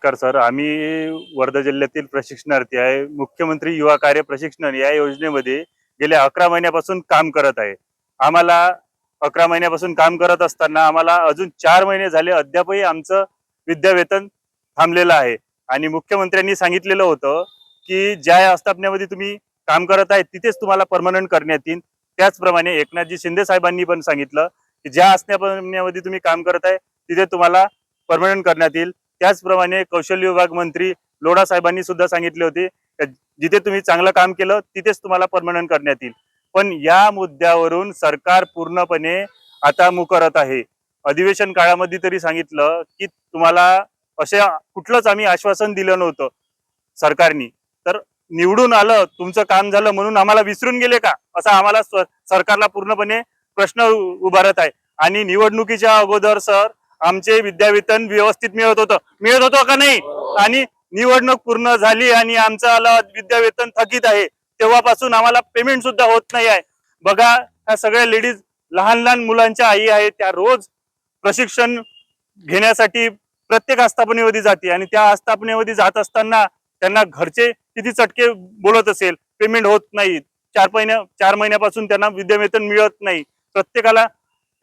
नमस्कार सर. आम्ही वर्धा जिल्ह्यातील प्रशिक्षणार्थी आहे. मुख्यमंत्री युवा कार्य प्रशिक्षण या योजनेमध्ये गेल्या 11 महिन्यापासून काम करत आहे. आम्हाला 11 महिन्यापासून काम करत असताना आम्हाला अजून 4 महिने झाले अद्यापही आमचं विद्यावेतन थांबलेलं आहे. आणि मुख्यमंत्र्यांनी सांगितलेलं होतं की ज्या आस्थापनेमध्ये तुम्ही काम करत आहे तिथेच तुम्हाला परमनंट करण्यात येईल. त्याचप्रमाणे एकनाथजी शिंदे साहेबांनी पण सांगितलं की ज्या आस्थापनेमध्ये तुम्ही काम करत आहे तिथे तुम्हाला परमनंट करण्यात येईल. त्याचप्रमाणे कौशल्य विभाग मंत्री लोढा साहेबांनी सुद्धा सांगितले होते जिथे तुम्ही चांगलं काम केलं तिथेच तुम्हाला परमनंट करण्यात येईल. पण या मुद्द्यावरून सरकार पूर्णपणे आता मुकरत आहे. अधिवेशन काळामध्ये तरी सांगितलं की तुम्हाला असे कुठलंच आम्ही आश्वासन दिलं नव्हतं सरकारनी. तर निवडून आलं तुमचं काम झालं म्हणून आम्हाला विसरून गेले का असा आम्हाला सरकारला पूर्णपणे प्रश्न उभारत आहे. आणि निवडणुकीच्या अगोदर सर आमचे विद्यावेतन व्यवस्थित मिळत होतं का नाही? आणि निवडणूक पूर्ण झाली आणि आमचं विद्यावेतन थकीत आहे तेव्हापासून आम्हाला पेमेंट सुद्धा होत नाही आहे. बघा ह्या सगळ्या लेडीज लहान लहान मुलांच्या आई आहेत, त्या रोज प्रशिक्षण घेण्यासाठी प्रत्येक आस्थापनेमध्ये जाते आणि त्या आस्थापनेमध्ये जात असताना त्यांना घरचे किती चटके बोलत असेल, पेमेंट होत नाही, 4 महिन्यापासून त्यांना विद्यावेतन मिळत नाही. प्रत्येकाला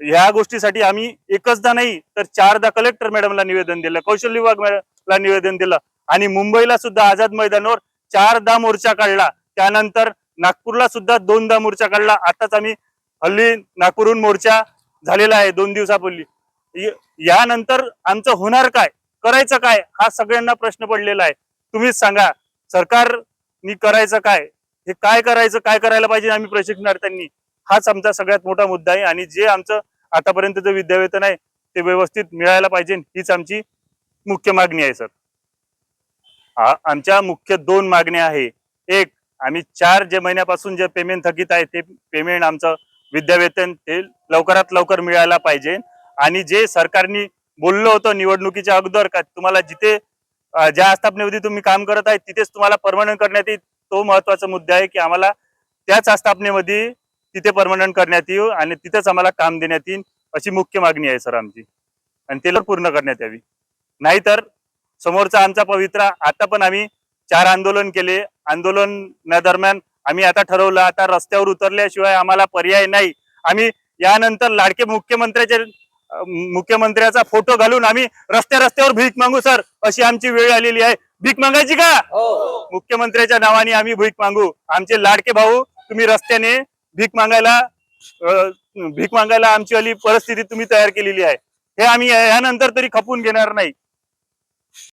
ह्या गोष्टीसाठी आम्ही एकचदा नाही तर 4दा कलेक्टर मॅडमला निवेदन दिलं, कौशल्य विभागाला निवेदन दिलं आणि मुंबईला सुद्धा आझाद मैदानावर 4दा मोर्चा काढला. त्यानंतर नागपूरला सुद्धा 2दा मोर्चा काढला. आताच आम्ही हल्ली नागपूरहून मोर्चा झालेला आहे 2 दिवसापूर्वी. यानंतर आमचं होणार काय, करायचं काय हा सगळ्यांना प्रश्न पडलेला आहे. तुम्हीच सांगा सरकारनी करायचं काय, हे काय करायचं, काय करायला पाहिजे आम्ही प्रशिक्षणार्थ्यांनी, हाच आमचा सगळ्यात मोठा मुद्दा आहे. आणि जे आमचं आतापर्यंतचं विद्यावेतन आहे ते व्यवस्थित मिळायला पाहिजे, हीच आमची मुख्य मागणी आहे सर. आमच्या मुख्य 2 मागण्या आहे. एक, आम्ही 4 जे महिन्यापासून जे पेमेंट थकीत आहे ते पेमेंट आमचं विद्यावेतन ते लवकरात लवकर मिळायला पाहिजे. आणि जे सरकारनी बोललं होतं निवडणुकीच्या अगोदर का तुम्हाला जिथे ज्या आस्थापनेमध्ये तुम्ही काम करत आहे तिथेच तुम्हाला परमनंट करण्यात येईल, तो महत्वाचा मुद्दा आहे की आम्हाला त्याच आस्थापनेमध्ये तिथे परमनंट करण्यात येईल आणि तिथेच आम्हाला काम देण्यात येईल, अशी मुख्य मागणी आहे सर आमची. आणि ते पूर्ण करण्यात यावी. नाहीतर समोरचा आमचा पवित्रा, आता पण आम्ही 4 आंदोलन केले. आंदोलनादरम्यान आम्ही आता ठरवलं आता रस्त्यावर उतरल्याशिवाय आम्हाला पर्याय नाही. आम्ही यानंतर लाडके मुख्यमंत्र्याचा फोटो घालून आम्ही रस्त्यावर भीक मागू सर, अशी आमची वेळ आलेली आहे. भीक मागायची का? मुख्यमंत्र्याच्या नावाने आम्ही भीक मागू. आमचे लाडके भाऊ तुम्ही रस्त्याने भीक मागायला आमची वाली परिस्थिती तुम्ही तयार केलेली आहे. हे आम्ही यानंतर तरी खपून घेणार नाही.